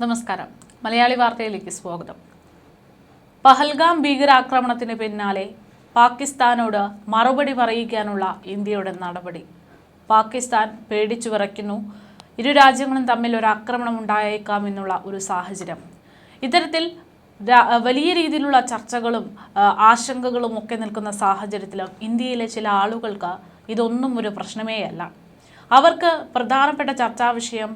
നമസ്കാരം. മലയാളി വാർത്തയിലേക്ക് സ്വാഗതം. പഹൽഗാം ഭീകരാക്രമണത്തിന് പിന്നാലെ പാകിസ്ഥാനോട് മറുപടി പറയിക്കാനുള്ള ഇന്ത്യയുടെ നടപടി. പാകിസ്ഥാൻ പേടിച്ചു വിറയ്ക്കുന്നു. ഇരു രാജ്യങ്ങളും തമ്മിൽ ഒരു ആക്രമണം ഉണ്ടായേക്കാമെന്നുള്ള ഒരു സാഹചര്യം. ഇത്തരത്തിൽ വലിയ രീതിയിലുള്ള ചർച്ചകളും ആശങ്കകളും ഒക്കെ നിൽക്കുന്ന സാഹചര്യത്തിലും ഇന്ത്യയിലെ ചില ആളുകൾക്ക് ഇതൊന്നും ഒരു പ്രശ്നമേ അല്ല. അവർക്ക് പ്രധാനപ്പെട്ട ചർച്ചാ വിഷയം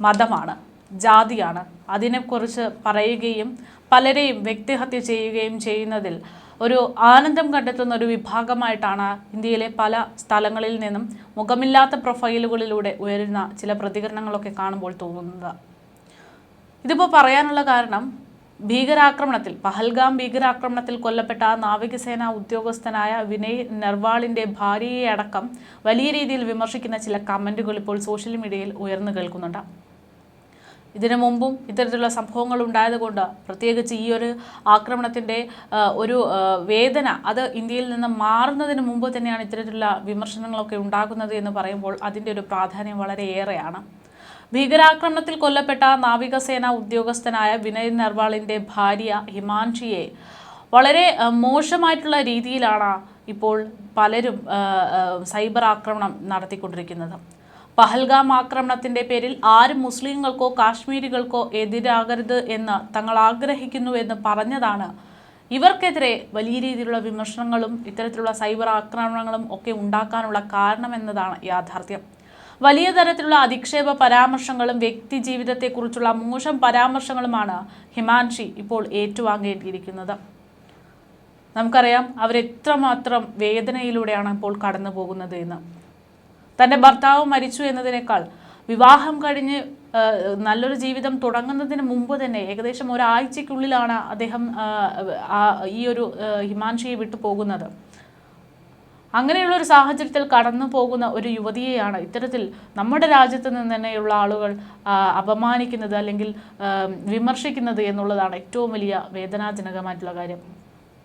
മതമാണ്, ജാതിയാണ്. അതിനെക്കുറിച്ച് പറയുകയും പലരെയും വ്യക്തിഹത്യ ചെയ്യുകയും ചെയ്യുന്നതിൽ ഒരു ആനന്ദം കണ്ടെത്തുന്ന ഒരു വിഭാഗമായിട്ടാണ് ഇന്ത്യയിലെ പല സ്ഥലങ്ങളിൽ നിന്നും മുഖമില്ലാത്ത പ്രൊഫൈലുകളിലൂടെ ഉയരുന്ന ചില പ്രതികരണങ്ങളൊക്കെ കാണുമ്പോൾ തോന്നുന്നത്. ഇതിപ്പോൾ പറയാനുള്ള കാരണം, പഹൽഗാം ഭീകരാക്രമണത്തിൽ കൊല്ലപ്പെട്ട നാവികസേനാ ഉദ്യോഗസ്ഥനായ വിനയ് നർവാളിൻ്റെ ഭാര്യയെ അടക്കം വലിയ രീതിയിൽ വിമർശിക്കുന്ന ചില കമൻറ്റുകൾ ഇപ്പോൾ സോഷ്യൽ മീഡിയയിൽ ഉയർന്നു കേൾക്കുന്നുണ്ട്. ഇതിനു മുമ്പും ഇത്തരത്തിലുള്ള സംഭവങ്ങൾ ഉണ്ടായതുകൊണ്ട്, പ്രത്യേകിച്ച് ഈ ഒരു ആക്രമണത്തിൻ്റെ ഒരു വേദന അത് ഇന്ത്യയിൽ നിന്ന് മാറുന്നതിന് മുമ്പ് തന്നെയാണ് ഇത്തരത്തിലുള്ള വിമർശനങ്ങളൊക്കെ ഉണ്ടാകുന്നത് എന്ന് പറയുമ്പോൾ അതിൻ്റെ ഒരു പ്രാധാന്യം വളരെയേറെയാണ്. ഭീകരാക്രമണത്തിൽ കൊല്ലപ്പെട്ട നാവികസേനാ ഉദ്യോഗസ്ഥനായ വിനയ് നർവാളിൻ്റെ ഭാര്യ ഹിമാൻഷിയെ വളരെ മോശമായിട്ടുള്ള രീതിയിലാണ് ഇപ്പോൾ പലരും സൈബർ ആക്രമണം നടത്തിക്കൊണ്ടിരിക്കുന്നത്. പഹൽഗാം ആക്രമണത്തിൻ്റെ പേരിൽ ആരും മുസ്ലിങ്ങൾക്കോ കാശ്മീരികൾക്കോ എതിരാകരുത് എന്ന് തങ്ങൾ ആഗ്രഹിക്കുന്നുവെന്ന് പറഞ്ഞതാണ് ഇവർക്കെതിരെ വലിയ രീതിയിലുള്ള വിമർശനങ്ങളും ഇത്തരത്തിലുള്ള സൈബർ ആക്രമണങ്ങളും ഒക്കെ ഉണ്ടാക്കാനുള്ള കാരണമെന്നതാണ് യാഥാർത്ഥ്യം. വലിയ തരത്തിലുള്ള അധിക്ഷേപ പരാമർശങ്ങളും വ്യക്തി ജീവിതത്തെക്കുറിച്ചുള്ള മോശം പരാമർശങ്ങളുമാണ് ഹിമാൻഷി ഇപ്പോൾ ഏറ്റുവാങ്ങേണ്ടിയിരിക്കുന്നത്. നമുക്കറിയാം അവരെത്രമാത്രം വേദനയിലൂടെയാണ് ഇപ്പോൾ കടന്നു പോകുന്നത് എന്ന്. തൻ്റെ ഭർത്താവ് മരിച്ചു എന്നതിനേക്കാൾ വിവാഹം കഴിഞ്ഞ് നല്ലൊരു ജീവിതം തുടങ്ങുന്നതിന് മുമ്പ് തന്നെ ഏകദേശം ഒരാഴ്ചയ്ക്കുള്ളിലാണ് അദ്ദേഹം ഈ ഒരു ഹിമാൻഷിയെ വിട്ടു പോകുന്നത്. അങ്ങനെയുള്ള ഒരു സാഹചര്യത്തിൽ കടന്നു പോകുന്ന ഒരു യുവതിയെയാണ് ഇത്തരത്തിൽ നമ്മുടെ രാജ്യത്ത് നിന്ന് തന്നെയുള്ള ആളുകൾ അപമാനിക്കുന്നത് അല്ലെങ്കിൽ വിമർശിക്കുന്നത് എന്നുള്ളതാണ് ഏറ്റവും വലിയ വേദനാജനകമായിട്ടുള്ള കാര്യം.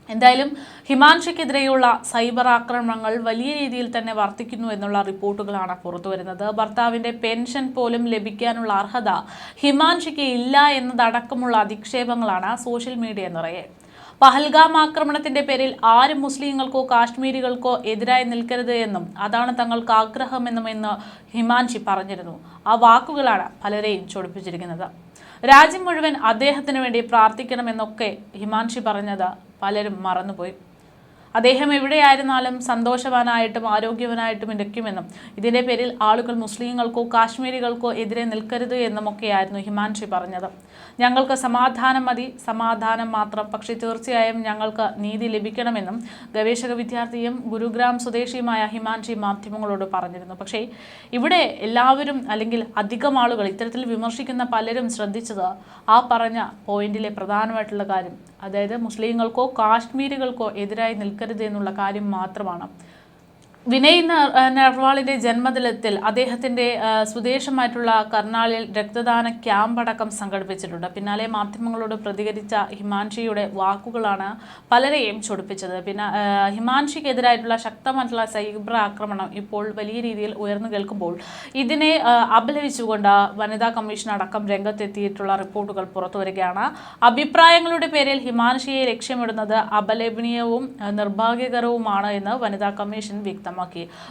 എന്തായാലും ഹിമാൻഷിക്കെതിരെയുള്ള സൈബർ ആക്രമണങ്ങൾ വലിയ രീതിയിൽ തന്നെ വർദ്ധിക്കുന്നു എന്നുള്ള റിപ്പോർട്ടുകളാണ് പുറത്തു വരുന്നത്. ഭർത്താവിൻ്റെ പെൻഷൻ പോലും ലഭിക്കാനുള്ള അർഹത ഹിമാൻഷിക്ക് ഇല്ല എന്നതടക്കമുള്ള അധിക്ഷേപങ്ങളാണ് സോഷ്യൽ മീഡിയ നിറയെ. പഹൽഗാം ആക്രമണത്തിന്റെ പേരിൽ ആരും മുസ്ലിങ്ങൾക്കോ കാശ്മീരികൾക്കോ എതിരായി നിൽക്കരുത് എന്നും അതാണ് തങ്ങൾക്ക് ആഗ്രഹമെന്നുമെന്ന് ഹിമാൻഷി പറഞ്ഞിരുന്നു. ആ വാക്കുകളാണ് പലരെയും ചൊടിപ്പിച്ചിരിക്കുന്നത്. രാജ്യം മുഴുവൻ അദ്ദേഹത്തിന് വേണ്ടി പ്രാർത്ഥിക്കണമെന്നൊക്കെ ഹിമാൻഷി പറഞ്ഞത് പലരും മറന്നുപോയി. അദ്ദേഹം എവിടെയായിരുന്നാലും സന്തോഷവാനായിട്ടും ആരോഗ്യവാനായിട്ടും ഇരിക്കുമെന്നും ഇതിൻ്റെ പേരിൽ ആളുകൾ മുസ്ലിങ്ങൾക്കോ കാശ്മീരികൾക്കോ എതിരെ നിൽക്കരുത് എന്നുമൊക്കെയായിരുന്നു ഹിമാൻഷി പറഞ്ഞത്. ഞങ്ങൾക്ക് സമാധാനം മതി, സമാധാനം മാത്രം, പക്ഷേ തീർച്ചയായും ഞങ്ങൾക്ക് നീതി ലഭിക്കണമെന്നും ഗവേഷക വിദ്യാർത്ഥിയും ഗുരുഗ്രാം സ്വദേശിയുമായ ഹിമാൻഷി മാധ്യമങ്ങളോട് പറഞ്ഞിരുന്നു. പക്ഷേ ഇവിടെ എല്ലാവരും അല്ലെങ്കിൽ അധികം ആളുകൾ ഇത്തരത്തിൽ വിമർശിക്കുന്ന പലരും ശ്രദ്ധിച്ചത് ആ പറഞ്ഞ പോയിന്റിലെ പ്രധാനമായിട്ടുള്ള കാര്യം, അതായത് മുസ്ലിങ്ങൾക്കോ കാശ്മീരികൾക്കോ എതിരായി നിൽക്കരുത് എന്നുള്ള കാര്യം മാത്രമാണ്. വിനയ് നർവാളിൻ്റെ ജന്മദിനത്തിൽ അദ്ദേഹത്തിൻ്റെ സ്വദേശമായിട്ടുള്ള കർണാലിൽ രക്തദാന ക്യാമ്പ് അടക്കം സംഘടിപ്പിച്ചിട്ടുണ്ട്. പിന്നാലെ മാധ്യമങ്ങളോട് പ്രതികരിച്ച ഹിമാൻഷിയുടെ വാക്കുകളാണ് പലരെയും ചൊടിപ്പിച്ചത്. പിന്നെ ഹിമാൻഷിക്കെതിരായിട്ടുള്ള ശക്തമായിട്ടുള്ള സൈബർ ആക്രമണം ഇപ്പോൾ വലിയ രീതിയിൽ ഉയർന്നു കേൾക്കുമ്പോൾ ഇതിനെ അപലപിച്ചുകൊണ്ട് വനിതാ കമ്മീഷൻ അടക്കം രംഗത്തെത്തിയിട്ടുള്ള റിപ്പോർട്ടുകൾ പുറത്തുവരികയാണ്. അഭിപ്രായങ്ങളുടെ പേരിൽ ഹിമാൻഷിയെ ലക്ഷ്യമിടുന്നത് അപലപനീയവും നിർഭാഗ്യകരവുമാണ് എന്ന് വനിതാ കമ്മീഷൻ വ്യക്തമാക്കി.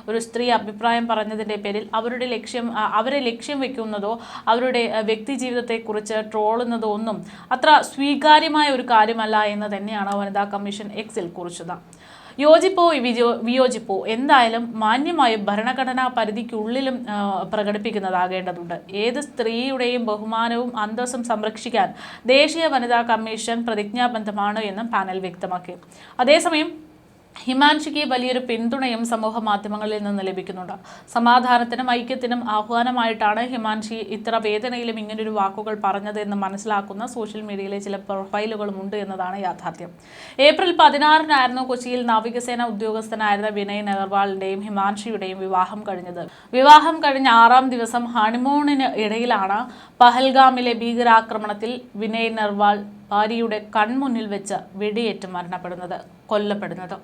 ഒരു സ്ത്രീ അഭിപ്രായം പറഞ്ഞതിൻ്റെ പേരിൽ അവരെ ലക്ഷ്യം വെക്കുന്നതോ അവരുടെ വ്യക്തി ജീവിതത്തെക്കുറിച്ച് ട്രോളുന്നതോ ഒന്നും അത്ര സ്വീകാര്യമായ ഒരു കാര്യമല്ല എന്ന് തന്നെയാണ് വനിതാ കമ്മീഷൻ എക്സിൽ കുറിച്ചത്. യോജിപ്പോ വിയോജിപ്പോ എന്തായാലും മാന്യമായ ഭരണഘടനാ പരിധിക്കുള്ളിലും പ്രകടിപ്പിക്കുന്നതാകേണ്ടതുണ്ട്. ഏത് സ്ത്രീയുടെയും ബഹുമാനവും അന്തസ്സും സംരക്ഷിക്കാൻ ദേശീയ വനിതാ കമ്മീഷൻ പ്രതിജ്ഞാബദ്ധമാണ് എന്നും പാനൽ വ്യക്തമാക്കി. അതേസമയം ഹിമാൻഷിക്ക് വലിയൊരു പിന്തുണയും സമൂഹ മാധ്യമങ്ങളിൽ നിന്ന് ലഭിക്കുന്നുണ്ട്. സമാധാനത്തിനും ഐക്യത്തിനും ആഹ്വാനമായിട്ടാണ് ഹിമാൻഷി ഇത്ര വേദനയിലും ഇങ്ങനൊരു വാക്കുകൾ പറഞ്ഞത് എന്ന് മനസ്സിലാക്കുന്ന സോഷ്യൽ മീഡിയയിലെ ചില പ്രൊഫൈലുകളും ഉണ്ട് എന്നതാണ് യാഥാർത്ഥ്യം. ഏപ്രിൽ 16-നായിരുന്നു കൊച്ചിയിൽ നാവികസേന ഉദ്യോഗസ്ഥനായിരുന്ന വിനയ് നർവാളിൻ്റെയും ഹിമാൻഷിയുടെയും വിവാഹം കഴിഞ്ഞത്. വിവാഹം കഴിഞ്ഞ 6-ാം ദിവസം ഹണിമൂണിന് ഇടയിലാണ് പഹൽഗാമിലെ ഭീകരാക്രമണത്തിൽ വിനയ് നർവാൾ ഭാര്യയുടെ കൺമുന്നിൽ വെച്ച് വെടിയേറ്റ് കൊല്ലപ്പെടുന്നത്.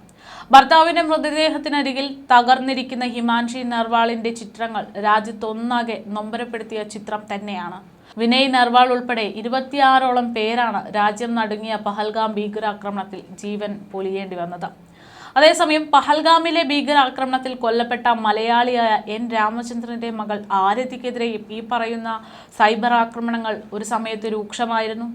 ഭർത്താവിന്റെ മൃതദേഹത്തിനരികിൽ തകർന്നിരിക്കുന്ന ഹിമാൻഷി നർവാളിന്റെ ചിത്രങ്ങൾ രാജ്യത്തൊന്നാകെ നൊമ്പരപ്പെടുത്തിയ ചിത്രം തന്നെയാണ്. വിനയ് നർവാൾ ഉൾപ്പെടെ 26ഓളം പേരാണ് രാജ്യം നടുങ്ങിയ പഹൽഗാം ഭീകരാക്രമണത്തിൽ ജീവൻ പൊലിയേണ്ടി വന്നത്. അതേസമയം പഹൽഗാമിലെ ഭീകരാക്രമണത്തിൽ കൊല്ലപ്പെട്ട മലയാളിയായ എൻ രാമചന്ദ്രന്റെ മകൾ ആരതിക്കെതിരെയും ഈ പറയുന്ന സൈബർ ആക്രമണങ്ങൾ ഒരു സമയത്ത് രൂക്ഷമായിരുന്നു.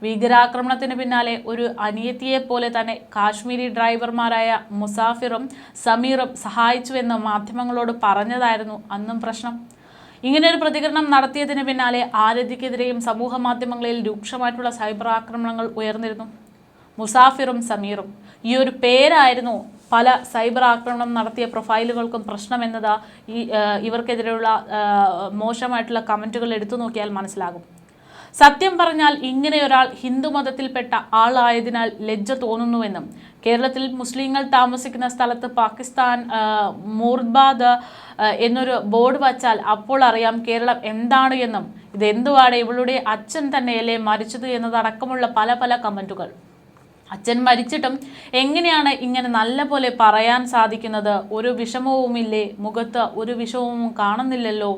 ഭീകരാക്രമണത്തിന് പിന്നാലെ ഒരു അനിയത്തിയെപ്പോലെ തന്നെ കാശ്മീരി ഡ്രൈവർമാരായ മുസാഫിറും സമീറും സഹായിച്ചുവെന്ന് മാധ്യമങ്ങളോട് പറഞ്ഞതായിരുന്നു അന്നും പ്രശ്നം. ഇങ്ങനെയൊരു പ്രതികരണം നടത്തിയതിന് പിന്നാലെ ആരതിക്കെതിരെയും സമൂഹ മാധ്യമങ്ങളിൽ രൂക്ഷമായിട്ടുള്ള സൈബർ ആക്രമണങ്ങൾ ഉയർന്നിരുന്നു. മുസാഫിറും സമീറും ഈ ഒരു പേരായിരുന്നു പല സൈബർ ആക്രമണം നടത്തിയ പ്രൊഫൈലുകൾക്കും പ്രശ്നമെന്നത് ഇവർക്കെതിരെയുള്ള മോശമായിട്ടുള്ള കമൻറ്റുകൾ എടുത്തു നോക്കിയാൽ മനസ്സിലാകും. സത്യം പറഞ്ഞാൽ ഇങ്ങനെ ഒരാൾ ഹിന്ദു മതത്തിൽപ്പെട്ട ആളായതിനാൽ ലജ്ജ തോന്നുന്നുവെന്നും കേരളത്തിൽ മുസ്ലിങ്ങൾ താമസിക്കുന്ന സ്ഥലത്ത് പാകിസ്ഥാൻ മൂർബാദ് എന്നൊരു ബോർഡ് വച്ചാൽ അപ്പോൾ അറിയാം കേരളം എന്താണ് എന്നും ഇതെന്തുവാണ് ഇവളുടെ അച്ഛൻ തന്നെയല്ലേ മരിച്ചത് എന്നതടക്കമുള്ള പല പല കമൻറ്റുകൾ. അച്ഛൻ മരിച്ചിട്ടും എങ്ങനെയാണ് ഇങ്ങനെ നല്ല പോലെ പറയാൻ സാധിക്കുന്നത്? ഒരു വിഷമവുമില്ലേ മുഖത്ത്? ഒരു വിഷമവും കാണുന്നില്ലല്ലോ,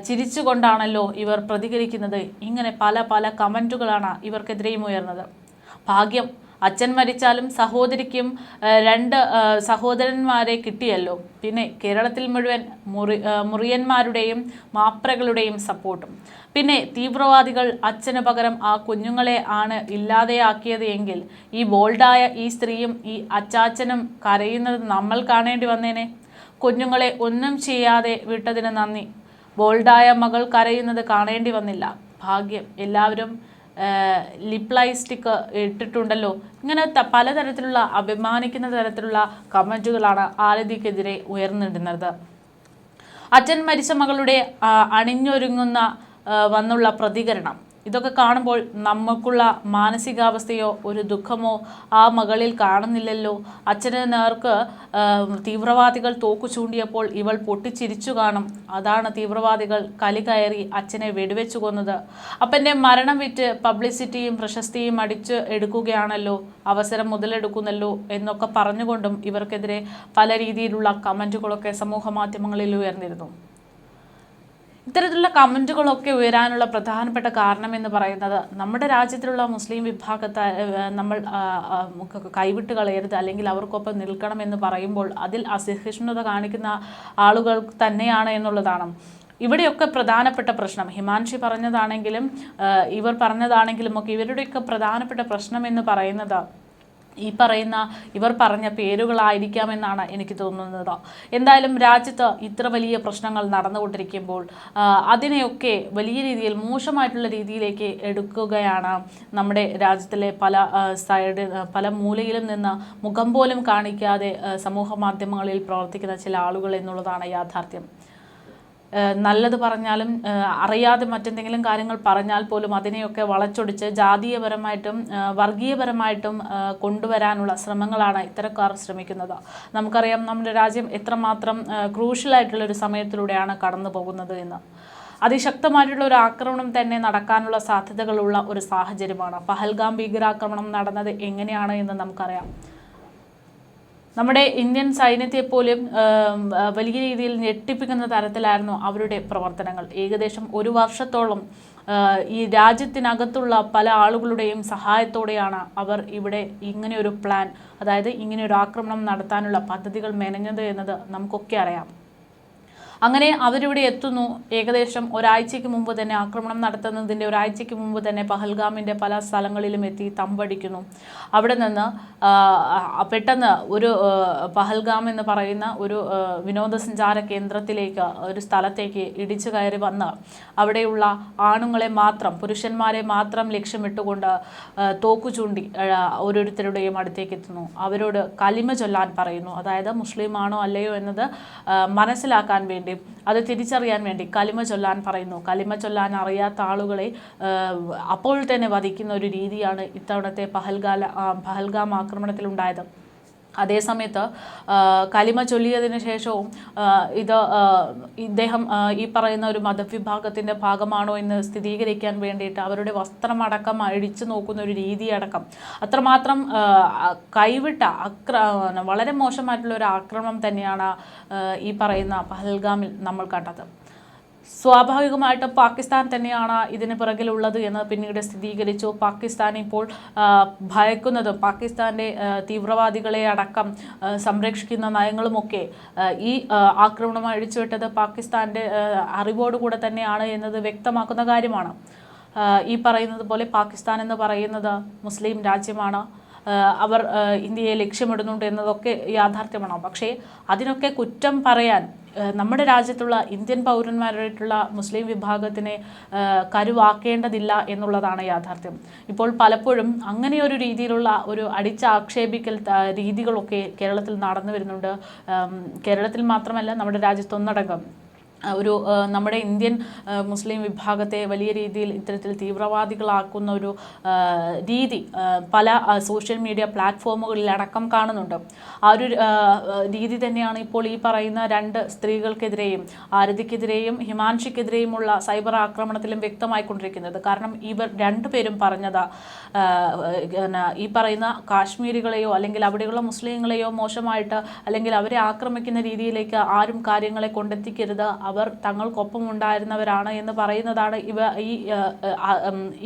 ചിരിച്ചുകൊണ്ടാണല്ലോ ഇവർ പ്രതികരിക്കുന്നത്. ഇങ്ങനെ പല പല കമൻറ്റുകളാണ് ഇവർക്കെതിരെയും ഉയർന്നത്. ഭാഗ്യം അച്ഛൻ മരിച്ചാലും സഹോദരിക്കും 2 സഹോദരന്മാരെ കിട്ടിയല്ലോ. പിന്നെ കേരളത്തിൽ മുഴുവൻ മുറിയന്മാരുടെയും മാപ്രകളുടെയും സപ്പോർട്ടും. പിന്നെ തീവ്രവാദികൾ അച്ഛന് പകരം ആ കുഞ്ഞുങ്ങളെ ആണ് ഇല്ലാതെയാക്കിയത് എങ്കിൽ ഈ ബോൾഡായ ഈ സ്ത്രീയും ഈ അച്ചാച്ചനും കരയുന്നത് നമ്മൾ കാണേണ്ടി വന്നേനെ. കുഞ്ഞുങ്ങളെ ഒന്നും ചെയ്യാതെ വിട്ടതിന് നന്ദി. ബോൾഡായ മകൾ കരയുന്നത് കാണേണ്ടി വന്നില്ല. ഭാഗ്യം. എല്ലാവരും ലിപ്ലൈസ്റ്റിക്ക് ഇട്ടിട്ടുണ്ടല്ലോ. ഇങ്ങനെ പലതരത്തിലുള്ള അഭിമാനിക്കുന്ന തരത്തിലുള്ള കമൻറ്റുകളാണ് ആരതിക്കെതിരെ ഉയർന്നിടുന്നത്. അച്ഛൻ മരിച്ച മകളുടെ അണിഞ്ഞൊരുങ്ങുന്ന വന്നുള്ള പ്രതികരണം, ഇതൊക്കെ കാണുമ്പോൾ നമുക്കുള്ള മാനസികാവസ്ഥയോ ഒരു ദുഃഖമോ ആ മകളിൽ കാണുന്നില്ലല്ലോ. അച്ഛന് നേർക്ക് തീവ്രവാദികൾ തോക്കു ചൂണ്ടിയപ്പോൾ ഇവൾ പൊട്ടിച്ചിരിച്ചു കാണും. അതാണ് തീവ്രവാദികൾ കലി കയറി അച്ഛനെ വെടിവെച്ചു കൊന്നത്. അപ്പൻ്റെ മരണം വിറ്റ് പബ്ലിസിറ്റിയും പ്രശസ്തിയും അടിച്ച് എടുക്കുകയാണല്ലോ, അവസരം മുതലെടുക്കുന്നല്ലോ എന്നൊക്കെ പറഞ്ഞുകൊണ്ടും ഇവർക്കെതിരെ പല രീതിയിലുള്ള കമൻറ്റുകളൊക്കെ സമൂഹ മാധ്യമങ്ങളിൽ ഉയർന്നിരുന്നു. ഇത്തരത്തിലുള്ള കമൻറ്റുകളൊക്കെ ഉയരാനുള്ള പ്രധാനപ്പെട്ട കാരണം എന്ന് പറയുന്നത് നമ്മുടെ രാജ്യത്തിലുള്ള മുസ്ലിം വിഭാഗത്തെ നമ്മൾ കൈവിട്ട് കളയരുത്, അല്ലെങ്കിൽ അവർക്കൊപ്പം നിൽക്കണമെന്ന് പറയുമ്പോൾ അതിൽ അസഹിഷ്ണുത കാണിക്കുന്ന ആളുകൾ തന്നെയാണ് എന്നുള്ളതാണ് ഇവിടെയൊക്കെ പ്രധാനപ്പെട്ട പ്രശ്നം. ഹിമാൻഷി പറഞ്ഞതാണെങ്കിലും ഇവർ പറഞ്ഞതാണെങ്കിലും ഒക്കെ ഇവരുടെയൊക്കെ പ്രധാനപ്പെട്ട പ്രശ്നം എന്ന് പറയുന്നത് ഇവർ പറഞ്ഞ പേരുകളായിരിക്കാമെന്നാണ് എനിക്ക് തോന്നുന്നത്. എന്തായാലും രാജ്യത്ത് ഇത്ര വലിയ പ്രശ്നങ്ങൾ നടന്നുകൊണ്ടിരിക്കുമ്പോൾ അതിനെയൊക്കെ വലിയ രീതിയിൽ മോശമായിട്ടുള്ള രീതിയിലേക്ക് എടുക്കുകയാണ് നമ്മുടെ രാജ്യത്തിലെ പല മൂലയിലും നിന്ന് മുഖം പോലും കാണിക്കാതെ സമൂഹ മാധ്യമങ്ങളിൽ പ്രവർത്തിക്കുന്ന ചില ആളുകൾ എന്നുള്ളതാണ് യാഥാർത്ഥ്യം. നല്ലത് പറഞ്ഞാലും അറിയാതെ മറ്റെന്തെങ്കിലും കാര്യങ്ങൾ പറഞ്ഞാൽ പോലും അതിനെയൊക്കെ വളച്ചൊടിച്ച് ജാതീയപരമായിട്ടും വർഗീയപരമായിട്ടും കൊണ്ടുവരാനുള്ള ശ്രമങ്ങളാണ് ഇത്തരക്കാർ ശ്രമിക്കുന്നത്. നമുക്കറിയാം നമ്മുടെ രാജ്യം എത്രമാത്രം ക്രൂഷ്യലായിട്ടുള്ളൊരു സമയത്തിലൂടെയാണ് കടന്നു പോകുന്നത് എന്ന്. അതിശക്തമായിട്ടുള്ള ഒരു ആക്രമണം തന്നെ നടക്കാനുള്ള സാധ്യതകളുള്ള ഒരു സാഹചര്യമാണ്. പഹൽഗാം ഭീകരാക്രമണം നടന്നത് എങ്ങനെയാണ് എന്ന് നമുക്കറിയാം. നമ്മുടെ ഇന്ത്യൻ സൈന്യത്തെ പോലും വലിയ രീതിയിൽ ഞെട്ടിപ്പിക്കുന്ന തരത്തിലായിരുന്നു അവരുടെ പ്രവർത്തനങ്ങൾ. ഏകദേശം 1 വർഷത്തോളം ഈ രാജ്യത്തിനകത്തുള്ള പല ആളുകളുടെയും സഹായത്തോടെയാണ് അവർ ഇവിടെ ഇങ്ങനെയൊരു പ്ലാൻ, അതായത് ഇങ്ങനെയൊരു ആക്രമണം നടത്താനുള്ള പദ്ധതികൾ മെനഞ്ഞത് എന്നത് നമുക്കൊക്കെ അറിയാം. അങ്ങനെ അവരിവിടെ എത്തുന്നു. ഏകദേശം ഒരാഴ്ചയ്ക്ക് മുമ്പ് തന്നെ, ആക്രമണം നടത്തുന്നതിൻ്റെ ഒരാഴ്ചയ്ക്ക് മുമ്പ് തന്നെ പഹൽഗാമിൻ്റെ പല സ്ഥലങ്ങളിലും എത്തി തമ്പടിക്കുന്നു. അവിടെ നിന്ന് പെട്ടെന്ന് ഒരു പഹൽഗാം എന്ന് പറയുന്ന ഒരു വിനോദസഞ്ചാര കേന്ദ്രത്തിലേക്ക്, ഒരു സ്ഥലത്തേക്ക് ഇടിച്ചു കയറി വന്ന് അവിടെയുള്ള ആണുങ്ങളെ മാത്രം, പുരുഷന്മാരെ മാത്രം ലക്ഷ്യമിട്ടുകൊണ്ട് തോക്കു ചൂണ്ടി ഓരോരുത്തരുടെയും അടുത്തേക്ക് എത്തുന്നു. അവരോട് കലിമ ചൊല്ലാൻ പറയുന്നു. അതായത് മുസ്ലിം ആണോ അല്ലയോ എന്നത് മനസ്സിലാക്കാൻ വേണ്ടി, അത് തിരിച്ചറിയാൻ വേണ്ടി കലിമ ചൊല്ലാൻ പറയുന്നു. കലിമ ചൊല്ലാൻ അറിയാത്ത ആളുകളെ അപ്പോൾ തന്നെ വധിക്കുന്ന ഒരു രീതിയാണ് ഇത്തവണത്തെ പഹൽഗാം ആക്രമണത്തിലുണ്ടായത്. അതേസമയത്ത് കലിമ ചൊല്ലിയതിന് ശേഷവും ഇദ്ദേഹം ഈ പറയുന്ന ഒരു മതവിഭാഗത്തിൻ്റെ ഭാഗമാണോ എന്ന് സ്ഥിരീകരിക്കാൻ വേണ്ടിയിട്ട് അവരുടെ വസ്ത്രമടക്കം അഴിച്ചു നോക്കുന്ന ഒരു രീതിയടക്കം അത്രമാത്രം കൈവിട്ട വളരെ മോശമായിട്ടുള്ള ഒരു ആക്രമണം തന്നെയാണ് ഈ പറയുന്ന പഹൽഗാമിൽ നമ്മൾ കണ്ടത്. സ്വാഭാവികമായിട്ടും പാകിസ്ഥാൻ തന്നെയാണ് ഇതിന് പിറകിലുള്ളത് എന്ന് പിന്നീട് സ്ഥിരീകരിച്ചു. പാകിസ്ഥാൻ ഇപ്പോൾ ഭയക്കുന്നതും പാകിസ്ഥാൻ്റെ തീവ്രവാദികളെ അടക്കം സംരക്ഷിക്കുന്ന നയങ്ങളുമൊക്കെ ഈ ആക്രമണം അഴിച്ചുവിട്ടത് പാകിസ്ഥാൻ്റെ അറിവോടുകൂടെ തന്നെയാണ് എന്നത് വ്യക്തമാക്കുന്ന കാര്യമാണ്. ഈ പറയുന്നത് പോലെ പാകിസ്ഥാൻ എന്ന് പറയുന്നത് മുസ്ലിം രാജ്യമാണ്. അവർ ഇന്ത്യയെ ലക്ഷ്യമിടുന്നുണ്ട് എന്നതൊക്കെ യാഥാർത്ഥ്യമാണ്. പക്ഷേ അതിനൊക്കെ കുറ്റം പറയാൻ നമ്മുടെ രാജ്യത്തുള്ള ഇന്ത്യൻ പൗരന്മാരായിട്ടുള്ള മുസ്ലിം വിഭാഗത്തിനെ കരുവാക്കേണ്ടതില്ല എന്നുള്ളതാണ് യാഥാർത്ഥ്യം. ഇപ്പോൾ പലപ്പോഴും അങ്ങനെയൊരു രീതിയിലുള്ള ഒരു അടിച്ചാക്ഷേപിക്കൽ രീതികളൊക്കെ കേരളത്തിൽ നടന്നു വരുന്നുണ്ട്. കേരളത്തിൽ മാത്രമല്ല, നമ്മുടെ രാജ്യത്തൊന്നടങ്കം ഒരു നമ്മുടെ ഇന്ത്യൻ മുസ്ലിം വിഭാഗത്തെ വലിയ രീതിയിൽ ഇത്തരത്തിൽ തീവ്രവാദികളാക്കുന്ന ഒരു രീതി പല സോഷ്യൽ മീഡിയ പ്ലാറ്റ്ഫോമുകളിലടക്കം കാണുന്നുണ്ട്. ആ ഒരു രീതി തന്നെയാണ് ഇപ്പോൾ ഈ പറയുന്ന രണ്ട് സ്ത്രീകൾക്കെതിരെയും, ആരതിക്കെതിരെയും ഹിമാൻഷിക്കെതിരെയുമുള്ള സൈബർ ആക്രമണത്തിലും വ്യക്തമായിക്കൊണ്ടിരിക്കുന്നത്. കാരണം ഇവർ രണ്ടുപേരും പറഞ്ഞത് ഈ പറയുന്ന കാശ്മീരികളെയോ അല്ലെങ്കിൽ അവിടെയുള്ള മുസ്ലിങ്ങളെയോ മോശമായിട്ട് അല്ലെങ്കിൽ അവരെ ആക്രമിക്കുന്ന രീതിയിലേക്ക് ആരും കാര്യങ്ങളെ കൊണ്ടെത്തിക്കരുത്, അവർ തങ്ങൾക്കൊപ്പം ഉണ്ടായിരുന്നവരാണ് എന്ന് പറയുന്നതാണ്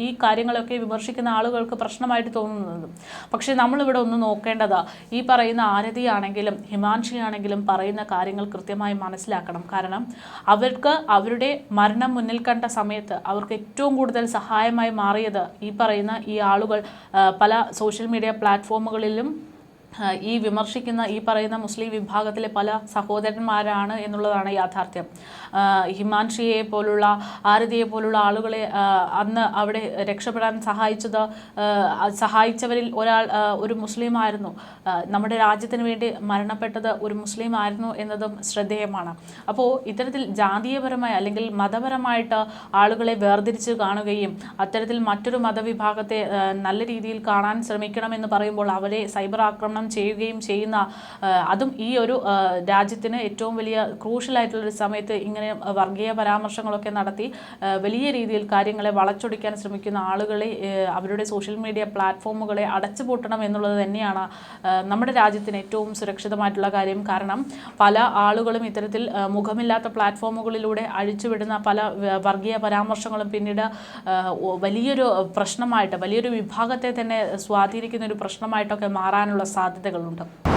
ഈ കാര്യങ്ങളൊക്കെ വിമർശിക്കുന്ന ആളുകൾക്ക് പ്രശ്നമായിട്ട് തോന്നുന്നത്. പക്ഷേ നമ്മളിവിടെ ഒന്ന് നോക്കേണ്ടത്, ഈ പറയുന്ന ആരതിയാണെങ്കിലും ഹിമാൻഷിയാണെങ്കിലും പറയുന്ന കാര്യങ്ങൾ കൃത്യമായി മനസ്സിലാക്കണം. കാരണം അവർക്ക് അവരുടെ മരണം മുന്നിൽ കണ്ട സമയത്ത് അവർക്ക് ഏറ്റവും കൂടുതൽ സഹായമായി മാറിയത് ഈ പറയുന്ന ഈ ആളുകൾ പല സോഷ്യൽ മീഡിയ പ്ലാറ്റ്ഫോമുകളിലും ഈ വിമർശിക്കുന്ന ഈ പറയുന്ന മുസ്ലിം വിഭാഗത്തിലെ പല സഹോദരന്മാരാണ് എന്നുള്ളതാണ് യാഥാർത്ഥ്യം. ഹിമാൻഷിയെ പോലുള്ള ആരതിയെ പോലുള്ള ആളുകളെ അന്ന് അവിടെ രക്ഷപ്പെടാൻ സഹായിച്ചവരിൽ ഒരാൾ ഒരു മുസ്ലിം ആയിരുന്നു. നമ്മുടെ രാജ്യത്തിന് വേണ്ടി മരണപ്പെട്ടത് ഒരു മുസ്ലിം ആയിരുന്നു എന്നതും ശ്രദ്ധേയമാണ്. അപ്പോൾ ഇത്തരത്തിൽ ജാതീയപരമായി അല്ലെങ്കിൽ മതപരമായിട്ട് ആളുകളെ വേർതിരിച്ച് കാണുകയും അത്തരത്തിൽ മറ്റൊരു മതവിഭാഗത്തെ നല്ല രീതിയിൽ കാണാൻ ശ്രമിക്കണമെന്ന് പറയുമ്പോൾ അവരെ സൈബർ ആക്രമണം ചെയ്യുകയും ചെയ്യുന്ന, അതും ഈ ഒരു രാജ്യത്തിന് ഏറ്റവും വലിയ ക്രൂഷ്യലായിട്ടുള്ളൊരു സമയത്ത് ഇങ്ങനെ വർഗീയ പരാമർശങ്ങളൊക്കെ നടത്തി വലിയ രീതിയിൽ കാര്യങ്ങളെ വളച്ചൊടിക്കാൻ ശ്രമിക്കുന്ന ആളുകളെ അവരുടെ സോഷ്യൽ മീഡിയ പ്ലാറ്റ്ഫോമുകളെ അടച്ചുപൂട്ടണം എന്നുള്ളത് തന്നെയാണ് നമ്മുടെ രാജ്യത്തിന് ഏറ്റവും സുരക്ഷിതമായിട്ടുള്ള കാര്യം. കാരണം പല ആളുകളും ഇത്തരത്തിൽ മുഖമില്ലാത്ത പ്ലാറ്റ്ഫോമുകളിലൂടെ അഴിച്ചുവിടുന്ന പല വർഗീയ പരാമർശങ്ങളും പിന്നീട് വലിയൊരു പ്രശ്നമായിട്ട്, വലിയൊരു വിഭാഗത്തെ തന്നെ സ്വാധീനിക്കുന്ന ഒരു പ്രശ്നമായിട്ടൊക്കെ മാറാനുള്ള സാധ്യതകളുണ്ട്.